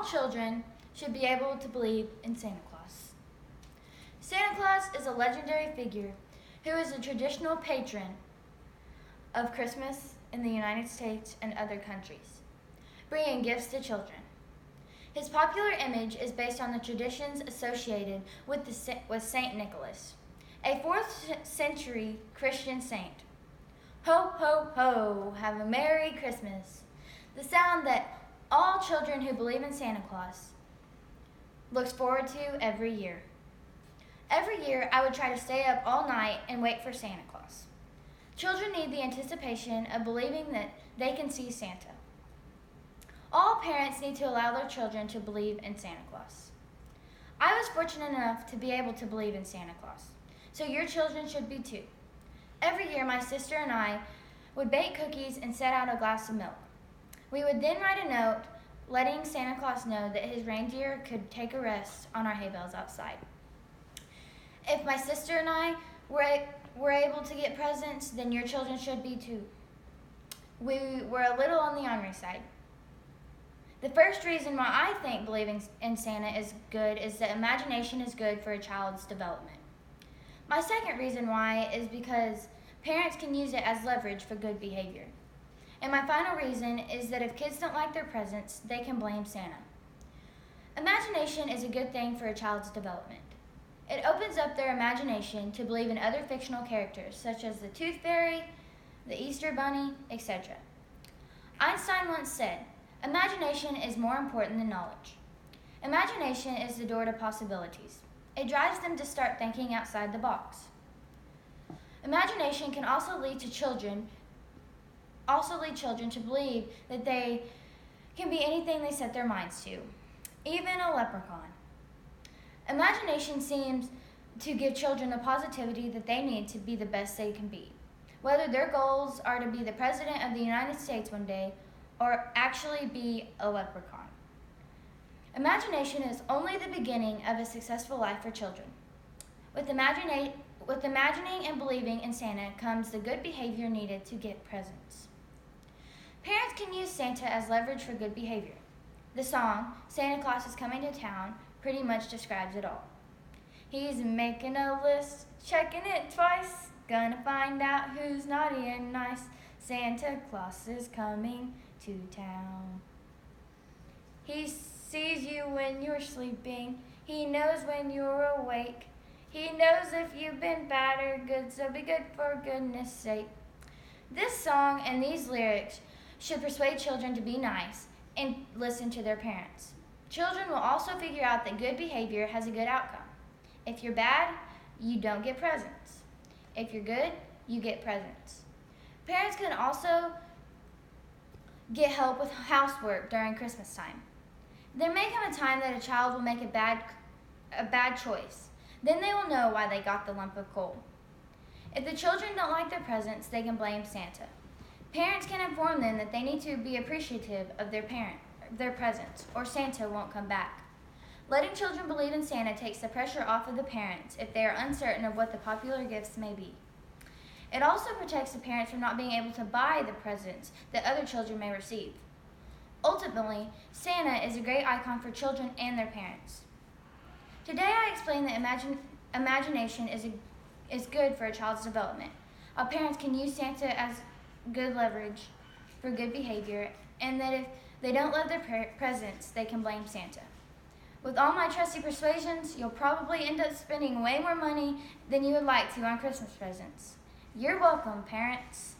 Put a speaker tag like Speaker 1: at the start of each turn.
Speaker 1: children should be able to believe in Santa Claus. Santa Claus is a legendary figure who is a traditional patron of Christmas in the United States and other countries, bringing gifts to children. His popular image is based on the traditions associated with Saint Nicholas, a 4th century Christian saint. Ho, ho, ho, have a Merry Christmas. The sound that all children who believe in Santa Claus looks forward to every year. Every year, I would try to stay up all night and wait for Santa Claus. Children need the anticipation of believing that they can see Santa. All parents need to allow their children to believe in Santa Claus. I was fortunate enough to be able to believe in Santa Claus, so your children should be too. Every year, my sister and I would bake cookies and set out a glass of milk. We would then write a note letting Santa Claus know that his reindeer could take a rest on our hay bales outside. If my sister and I were able to get presents, then your children should be too. We were a little on the ornery side. The first reason why I think believing in Santa is good is that imagination is good for a child's development. My second reason why is because parents can use it as leverage for good behavior. And my final reason is that if kids don't like their presents, they can blame Santa. Imagination is a good thing for a child's development. It opens up their imagination to believe in other fictional characters, such as the Tooth Fairy, the Easter Bunny, etc. Einstein once said, "Imagination is more important than knowledge." Imagination is the door to possibilities. It drives them to start thinking outside the box. Imagination can also lead children to believe that they can be anything they set their minds to, even a leprechaun. Imagination seems to give children the positivity that they need to be the best they can be, whether their goals are to be the President of the United States one day or actually be a leprechaun. Imagination is only the beginning of a successful life for children. With imagining and believing in Santa comes the good behavior needed to get presents. Parents can use Santa as leverage for good behavior. The song, "Santa Claus is Coming to Town," pretty much describes it all. He's making a list, checking it twice, gonna find out who's naughty and nice. Santa Claus is coming to town. He sees you when you're sleeping. He knows when you're awake. He knows if you've been bad or good, so be good for goodness sake. This song and these lyrics should persuade children to be nice and listen to their parents. Children will also figure out that good behavior has a good outcome. If you're bad, you don't get presents. If you're good, you get presents. Parents can also get help with housework during Christmas time. There may come a time that a child will make a bad choice. Then they will know why they got the lump of coal. If the children don't like their presents, they can blame Santa. Parents can inform them that they need to be appreciative of their presents, or Santa won't come back. Letting children believe in Santa takes the pressure off of the parents if they are uncertain of what the popular gifts may be. It also protects the parents from not being able to buy the presents that other children may receive. Ultimately, Santa is a great icon for children and their parents. Today I explained that imagination is good for a child's development. How parents can use Santa as good leverage for good behavior, and that if they don't love their presents, they can blame Santa. With all my trusty persuasions, you'll probably end up spending way more money than you would like to on Christmas presents. You're welcome, parents.